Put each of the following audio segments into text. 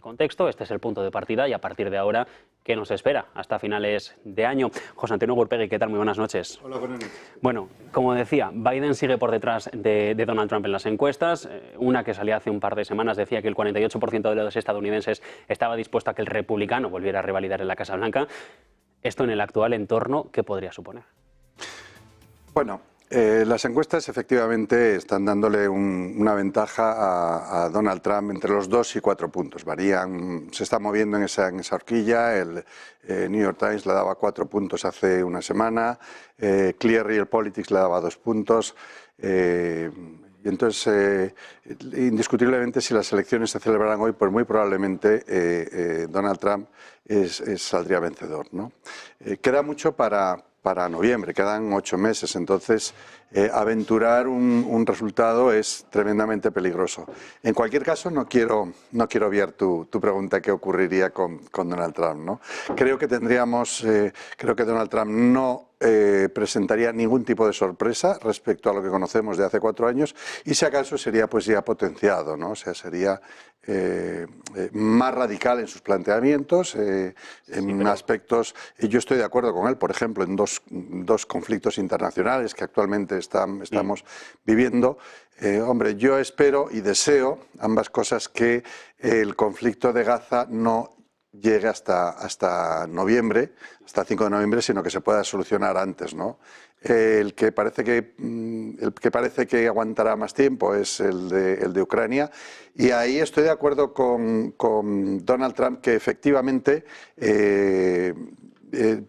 contexto, este es el punto de partida y a partir de ahora, ¿qué nos espera hasta finales de año? José Antonio Gurpegui, ¿qué tal? Muy buenas noches. Hola, buenas noches. Bueno, como decía, Biden sigue por detrás de Donald Trump en las encuestas. Una que salía hace un par de semanas decía que el 48% de los estadounidenses estaba dispuesto a que el republicano volviera a revalidar en la Casa Blanca. Esto en el actual entorno, ¿qué podría suponer? Bueno, las encuestas efectivamente están dándole una ventaja a Donald Trump entre los 2 y 4 puntos. Varían, se está moviendo en esa horquilla. El New York Times le daba 4 puntos hace una semana, Clear Real Politics le daba 2 puntos. Y entonces, indiscutiblemente, si las elecciones se celebraran hoy, pues muy probablemente Donald Trump saldría vencedor, ¿no? Queda mucho para noviembre, quedan 8 meses, entonces aventurar un resultado es tremendamente peligroso. En cualquier caso, no quiero obviar tu pregunta, ¿qué ocurriría con Donald Trump, ¿no? Creo que Donald Trump no presentaría ningún tipo de sorpresa respecto a lo que conocemos de hace 4 años y si acaso sería pues ya potenciado, ¿no? O sea, sería más radical en sus planteamientos, en aspectos. Yo estoy de acuerdo con él, por ejemplo, en dos conflictos internacionales que actualmente estamos viviendo. Hombre, yo espero y deseo ambas cosas, que el conflicto de Gaza no llegue hasta noviembre, hasta 5 de noviembre, sino que se pueda solucionar antes, ¿no? El que parece que aguantará más tiempo es el de Ucrania, y ahí estoy de acuerdo con Donald Trump, que efectivamente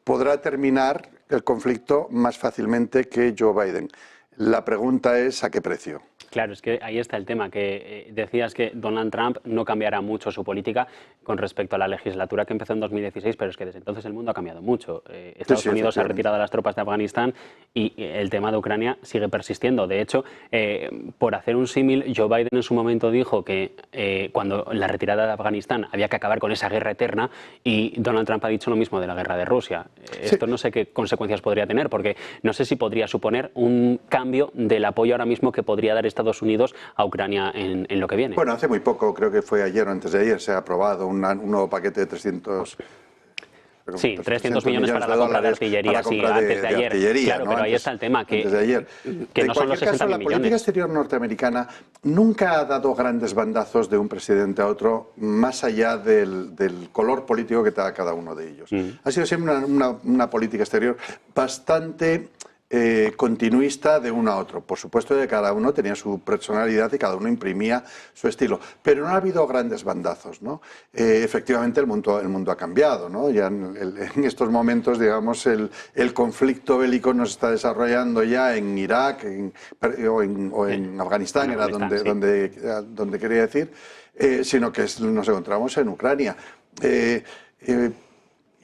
podrá terminar el conflicto más fácilmente que Joe Biden. La pregunta es ¿a qué precio? Claro, es que ahí está el tema, que decías que Donald Trump no cambiará mucho su política con respecto a la legislatura que empezó en 2016, pero es que desde entonces el mundo ha cambiado mucho. Estados Unidos ha retirado a las tropas de Afganistán y el tema de Ucrania sigue persistiendo. De hecho, por hacer un símil, Joe Biden en su momento dijo que cuando la retirada de Afganistán había que acabar con esa guerra eterna, y Donald Trump ha dicho lo mismo de la guerra de Rusia. Esto no sé qué consecuencias podría tener, porque no sé si podría suponer un cambio del apoyo ahora mismo que podría dar Estados Unidos a Ucrania en lo que viene. Bueno, hace muy poco, creo que fue ayer o antes de ayer, se ha aprobado un nuevo paquete de 300... Sí, 300 millones para la compra de artillería, sí, antes de ayer. Claro, ¿no? Pero ahí está el tema, que no son los 60.000 millones. La política exterior norteamericana nunca ha dado grandes bandazos de un presidente a otro, más allá del color político que tenga cada uno de ellos. Ha sido siempre una política exterior bastante continuista de uno a otro. Por supuesto que cada uno tenía su personalidad y cada uno imprimía su estilo, pero no ha habido grandes bandazos, ¿no? Efectivamente el mundo ha cambiado, ¿no? Ya en estos momentos, digamos, el conflicto bélico nos está desarrollando ya en Irak o en Afganistán, era donde quería decir, sino que nos encontramos en Ucrania.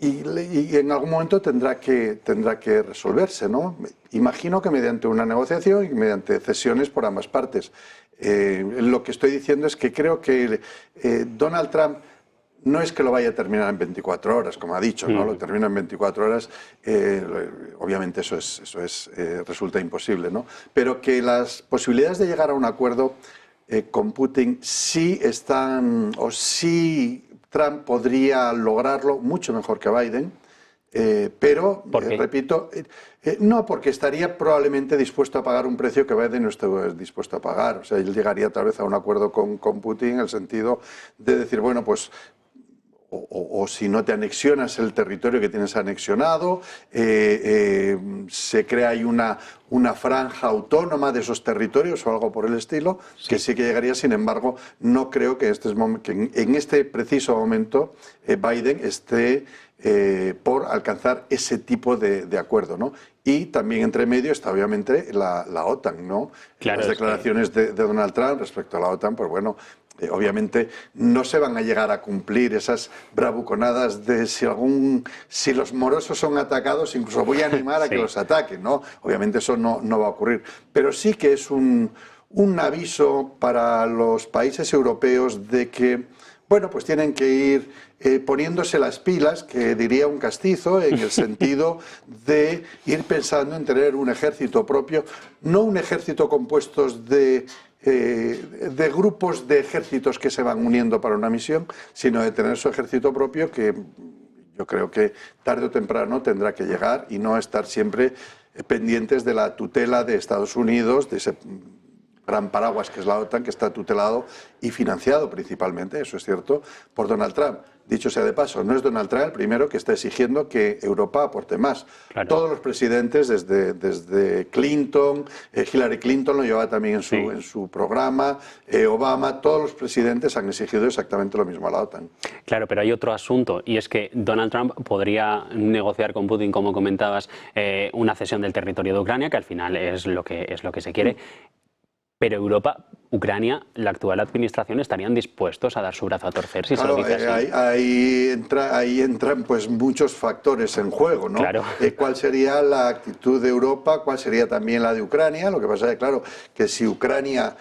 Y en algún momento tendrá que resolverse, ¿no? Imagino que mediante una negociación y mediante cesiones por ambas partes. Lo que estoy diciendo es que creo que Donald Trump no es que lo vaya a terminar en 24 horas, como ha dicho, ¿no? Lo termina en 24 horas, obviamente eso resulta imposible, ¿no? Pero que las posibilidades de llegar a un acuerdo con Putin sí están, o sí Trump podría lograrlo mucho mejor que Biden, pero, repito, no, porque estaría probablemente dispuesto a pagar un precio que Biden no estuvo dispuesto a pagar. O sea, él llegaría tal vez a un acuerdo con Putin en el sentido de decir, bueno, pues o si no te anexionas el territorio que tienes anexionado, se crea ahí una franja autónoma de esos territorios o algo por el estilo, que sí que llegaría. Sin embargo, no creo que en este preciso momento Biden esté por alcanzar ese tipo de acuerdo, ¿no? Y también entre medio está obviamente la OTAN, ¿no? Claro, las declaraciones de Donald Trump respecto a la OTAN, pues bueno, obviamente no se van a llegar a cumplir esas bravuconadas de si los morosos son atacados, incluso voy a animar a que los ataquen, ¿no? Obviamente eso no va a ocurrir, pero sí que es un aviso para los países europeos de que, bueno, pues tienen que ir poniéndose las pilas, que diría un castizo, en el sentido de ir pensando en tener un ejército propio, no un ejército compuesto de de grupos de ejércitos que se van uniendo para una misión, sino de tener su ejército propio que yo creo que tarde o temprano tendrá que llegar y no estar siempre pendientes de la tutela de Estados Unidos, de ese gran paraguas que es la OTAN, que está tutelado y financiado principalmente, eso es cierto, por Donald Trump. Dicho sea de paso, no es Donald Trump el primero que está exigiendo que Europa aporte más. Claro. Todos los presidentes, desde Clinton, Hillary Clinton lo llevaba también en su programa, Obama, todos los presidentes han exigido exactamente lo mismo a la OTAN. Claro, pero hay otro asunto, y es que Donald Trump podría negociar con Putin, como comentabas, una cesión del territorio de Ucrania, que al final es lo que se quiere. Pero Europa, Ucrania, la actual administración estarían dispuestos a dar su brazo a torcer si claro, se lo dice así. Ahí entran pues muchos factores en juego, ¿no? Claro. ¿Cuál sería la actitud de Europa? ¿Cuál sería también la de Ucrania? Lo que pasa es claro, que si Ucrania,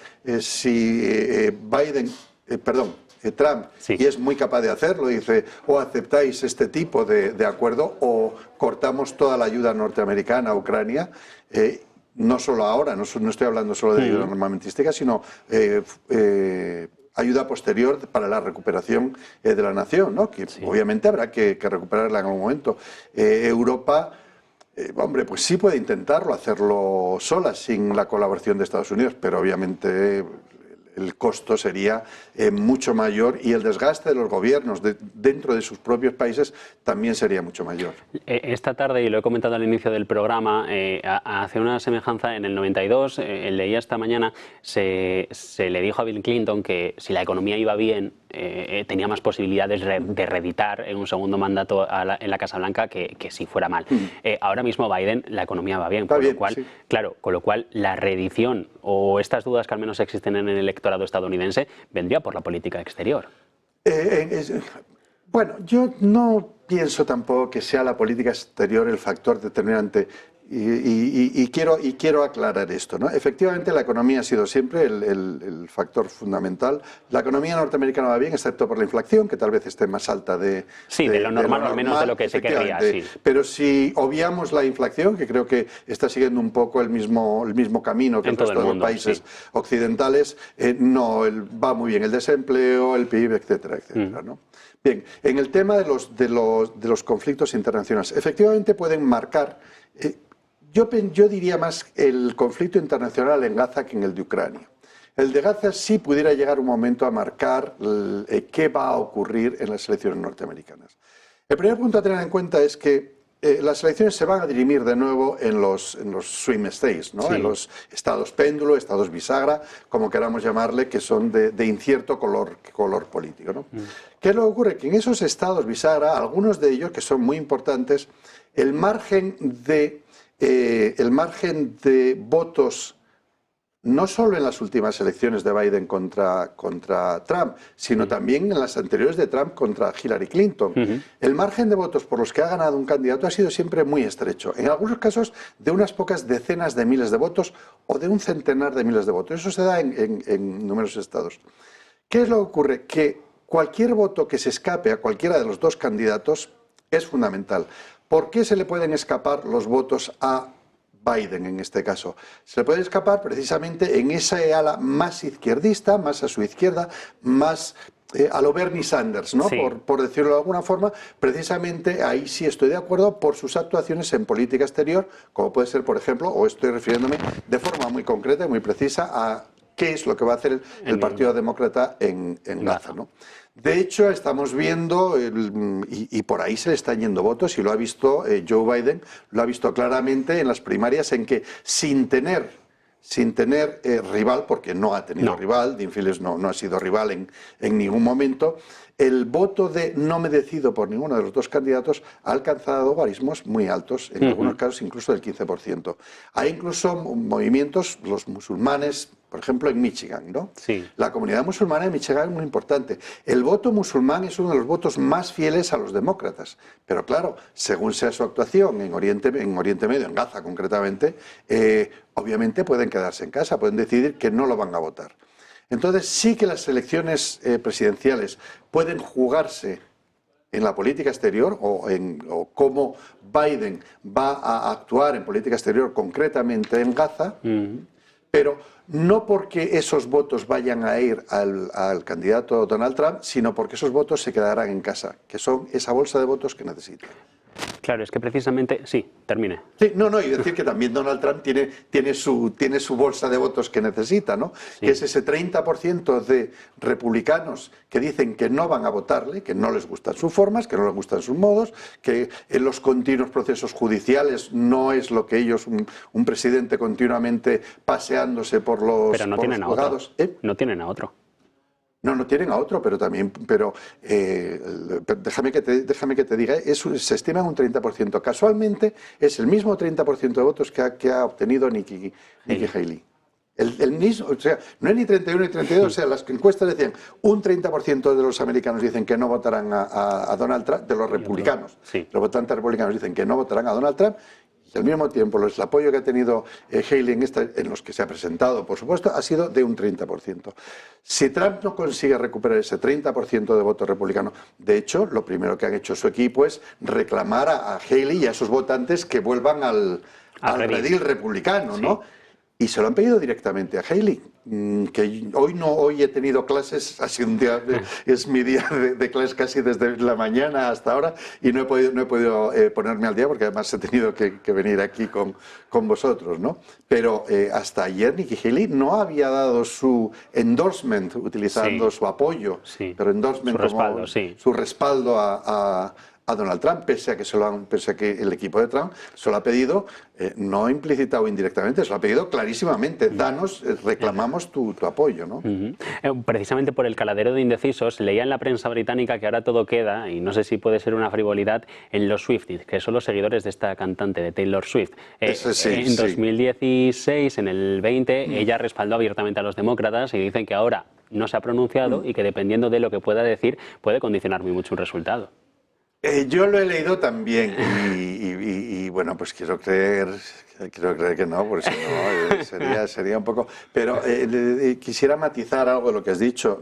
Trump, y es muy capaz de hacerlo, dice, o aceptáis este tipo de acuerdo o cortamos toda la ayuda norteamericana a Ucrania. No solo ahora, no estoy hablando solo de ayuda armamentística, sino ayuda posterior para la recuperación de la nación, ¿no? Que obviamente habrá que recuperarla en algún momento. Europa, hombre, pues sí puede intentarlo, hacerlo sola, sin la colaboración de Estados Unidos, pero obviamente el costo sería mucho mayor y el desgaste de los gobiernos dentro de sus propios países también sería mucho mayor. Esta tarde, y lo he comentado al inicio del programa, hace una semejanza en el 92, leía esta mañana, se le dijo a Bill Clinton que si la economía iba bien, tenía más posibilidades de reeditar en un segundo mandato en la Casa Blanca que si fuera mal. Ahora mismo Biden, la economía va bien, con lo cual la reedición o estas dudas que al menos existen en el electorado estadounidense vendría por la política exterior. Bueno, yo no pienso tampoco que sea la política exterior el factor determinante. Y quiero aclarar esto, ¿no? Efectivamente, la economía ha sido siempre el factor fundamental. La economía norteamericana va bien, excepto por la inflación, que tal vez esté más alta de lo normal, o al menos de lo que se querría. Sí. Pero si obviamos la inflación, que creo que está siguiendo un poco el mismo camino que el resto de los países occidentales, no, va muy bien el desempleo, el PIB, etcétera, etcétera, ¿no? Bien, en el tema de los conflictos internacionales, efectivamente pueden marcar. Yo diría más el conflicto internacional en Gaza que en el de Ucrania. El de Gaza sí pudiera llegar un momento a marcar qué va a ocurrir en las elecciones norteamericanas. El primer punto a tener en cuenta es que las elecciones se van a dirimir de nuevo en los swing states, ¿no? En los estados péndulo, estados bisagra, como queramos llamarle, que son de incierto color político, ¿no? ¿Qué es lo que ocurre? Que en esos estados bisagra, algunos de ellos, que son muy importantes, el margen de votos, no solo en las últimas elecciones de Biden contra Trump, sino también en las anteriores de Trump contra Hillary Clinton. El margen de votos por los que ha ganado un candidato ha sido siempre muy estrecho. En algunos casos de unas pocas decenas de miles de votos o de un centenar de miles de votos. Eso se da en numerosos estados. ¿Qué es lo que ocurre? Que cualquier voto que se escape a cualquiera de los dos candidatos es fundamental. ¿Por qué se le pueden escapar los votos a Biden en este caso? Se le puede escapar precisamente en esa ala más izquierdista, más a su izquierda, más a lo Bernie Sanders, ¿no? Por decirlo de alguna forma. Precisamente ahí sí estoy de acuerdo por sus actuaciones en política exterior, como puede ser, por ejemplo, o estoy refiriéndome de forma muy concreta y muy precisa a qué es lo que va a hacer el Partido Demócrata en Gaza, ¿no? De hecho, estamos viendo, y por ahí se le están yendo votos, y lo ha visto Joe Biden, lo ha visto claramente en las primarias, en que sin tener rival, porque no ha tenido rival, Dean Phillips no ha sido rival en ningún momento, el voto de no me decido por ninguno de los dos candidatos ha alcanzado guarismos muy altos, en algunos casos incluso del 15%. Hay incluso movimientos, los musulmanes, por ejemplo, en Michigan, ¿no? La comunidad musulmana en Michigan es muy importante. El voto musulmán es uno de los votos más fieles a los demócratas. Pero claro, según sea su actuación en Oriente Medio, en Gaza concretamente, obviamente pueden quedarse en casa, pueden decidir que no lo van a votar. Entonces sí que las elecciones presidenciales pueden jugarse en la política exterior o cómo Biden va a actuar en política exterior concretamente en Gaza, Pero no porque esos votos vayan a ir al candidato Donald Trump, sino porque esos votos se quedarán en casa, que son esa bolsa de votos que necesita. Claro, es que precisamente... Sí, termine. Sí, y decir que también Donald Trump tiene su bolsa de votos que necesita, ¿no? Sí. Que es ese 30% de republicanos que dicen que no van a votarle, que no les gustan sus formas, que no les gustan sus modos, que en los continuos procesos judiciales no es lo que ellos, un presidente continuamente paseándose por los Pero no tienen juzgados. No tienen a otro. No tienen a otro, pero déjame que te diga, se estima en un 30%. Casualmente es el mismo 30% de votos que ha obtenido Nikki Haley. El mismo, o sea, no es ni 31 ni 32, o sea, las encuestas decían un 30% de los americanos dicen que no votarán a Donald Trump, de los republicanos. Sí. Los votantes republicanos dicen que no votarán a Donald Trump. Y al mismo tiempo, el apoyo que ha tenido Haley en los que se ha presentado, por supuesto, ha sido de un 30%. Si Trump no consigue recuperar ese 30% de votos republicanos, de hecho, lo primero que han hecho su equipo es reclamar a Haley y a esos votantes que vuelvan al redil republicano, ¿no? Sí. Y se lo han pedido directamente a Haley, que hoy he tenido clases, ha sido un día, es mi día de clases casi desde la mañana hasta ahora, y no he podido ponerme al día porque además he tenido que venir aquí con vosotros, ¿no? Pero hasta ayer Nikki Haley no había dado su endorsement, utilizando su apoyo, pero endorsement su respaldo a Donald Trump, pese a que el equipo de Trump se lo ha pedido, no implícita o indirectamente, se lo ha pedido clarísimamente. Reclamamos tu apoyo, ¿no? Precisamente por el caladero de indecisos, leía en la prensa británica que ahora todo queda, y no sé si puede ser una frivolidad, en los Swifties, que son los seguidores de esta cantante, de Taylor Swift. En 2016, en el 20, ella respaldó abiertamente a los demócratas y dicen que ahora no se ha pronunciado y que dependiendo de lo que pueda decir, puede condicionar muy mucho un resultado. Yo lo he leído también y bueno, pues quiero creer que no, porque si no sería un poco... Pero quisiera matizar algo de lo que has dicho.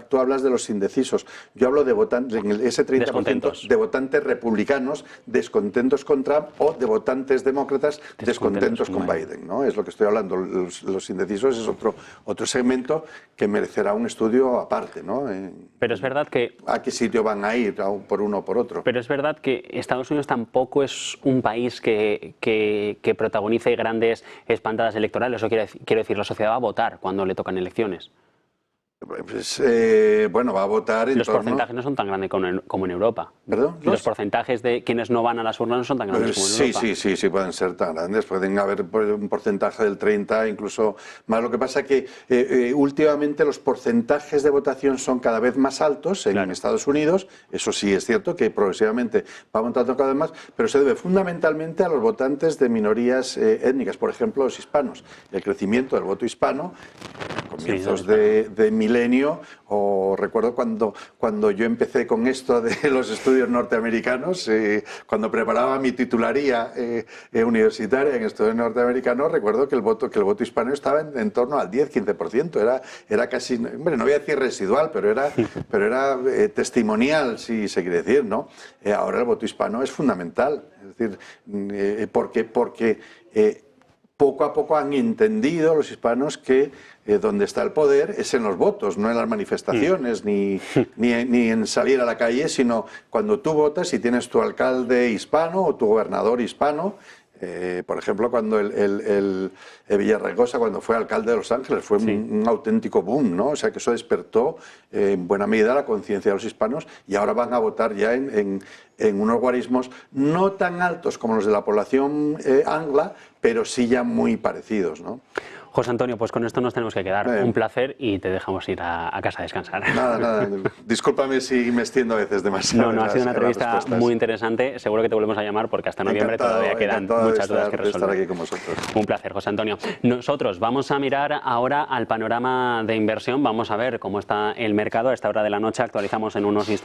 Tú hablas de los indecisos. Yo hablo de ese 30% de votantes republicanos descontentos con Trump o de votantes demócratas descontentos con Biden, ¿no? Es lo que estoy hablando. Los indecisos es otro segmento que merecerá un estudio aparte, ¿no? Pero es verdad que... ¿A qué sitio van a ir, por uno o por otro? Pero es verdad que Estados Unidos tampoco es un país que protagonice grandes espantadas electorales. Eso quiero decir, la sociedad va a votar cuando le tocan elecciones. Pues, bueno, va a votar en Los porcentajes no son tan grandes como en Europa. ¿Perdón? Los porcentajes de quienes no van a las urnas no son tan grandes como en Europa. Sí, pueden ser tan grandes. Pueden haber un porcentaje del 30, incluso más. Lo que pasa es que últimamente los porcentajes de votación son cada vez más altos en Estados Unidos. Eso sí es cierto que progresivamente va aumentando cada vez más, pero se debe fundamentalmente a los votantes de minorías étnicas, por ejemplo, los hispanos. El crecimiento del voto hispano, comienzos de milenio, o recuerdo cuando yo empecé con esto de los estudios norteamericanos, cuando preparaba mi titularía universitaria en estudios norteamericanos, recuerdo que el voto hispano estaba en torno al 10-15%, era casi, hombre, no voy a decir residual, pero era testimonial, si se quiere decir, ¿no? Ahora el voto hispano es fundamental, es decir, porque poco a poco han entendido los hispanos que donde está el poder es en los votos, no en las manifestaciones, ni en salir a la calle, sino cuando tú votas y tienes tu alcalde hispano o tu gobernador hispano. Por ejemplo, cuando el Villaraigosa, cuando fue alcalde de Los Ángeles, fue un auténtico boom, ¿no? O sea, que eso despertó en buena medida la conciencia de los hispanos y ahora van a votar ya en unos guarismos no tan altos como los de la población angla, pero sí ya muy parecidos, ¿no? José Antonio, pues con esto nos tenemos que quedar. Un placer y te dejamos ir a casa a descansar. Nada. Discúlpame si me extiendo a veces demasiado. No, ha sido una entrevista muy interesante. Seguro que te volvemos a llamar porque hasta noviembre todavía quedan muchas dudas que resolver. Estar aquí con vosotros. Un placer, José Antonio. Nosotros vamos a mirar ahora al panorama de inversión. Vamos a ver cómo está el mercado. A esta hora de la noche actualizamos en unos instantes